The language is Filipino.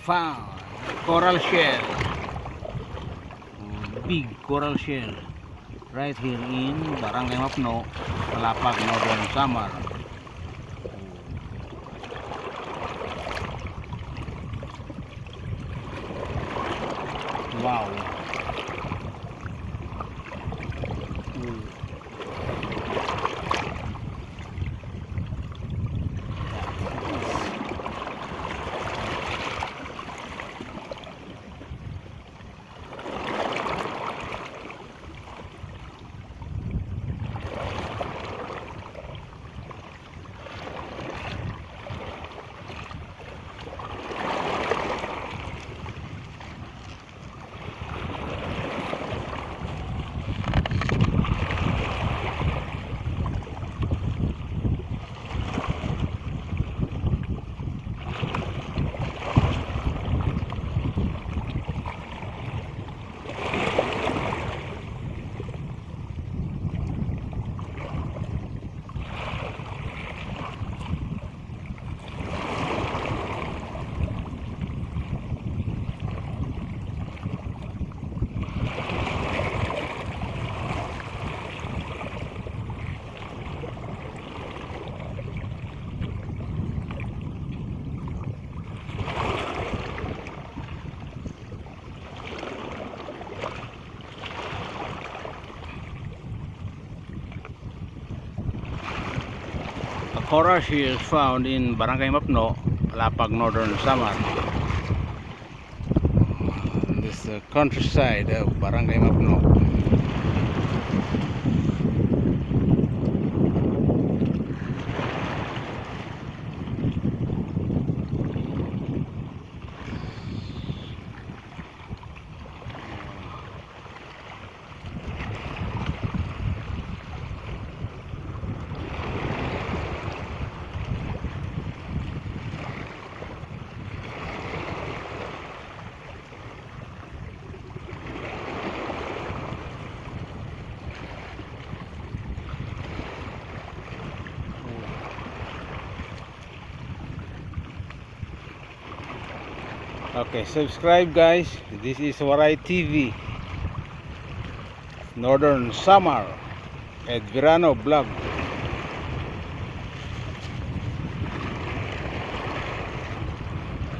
found coral shell, big coral shell, right here in Barangay Mapno, Palapag, Northern Samar. Wow. A coral shell is found in Barangay Mapno, Palapag, Northern Samar. This is the countryside of Barangay Mapno. Okay, subscribe guys. This is Waray TV, Northern Samar, Ed Virano Vlog.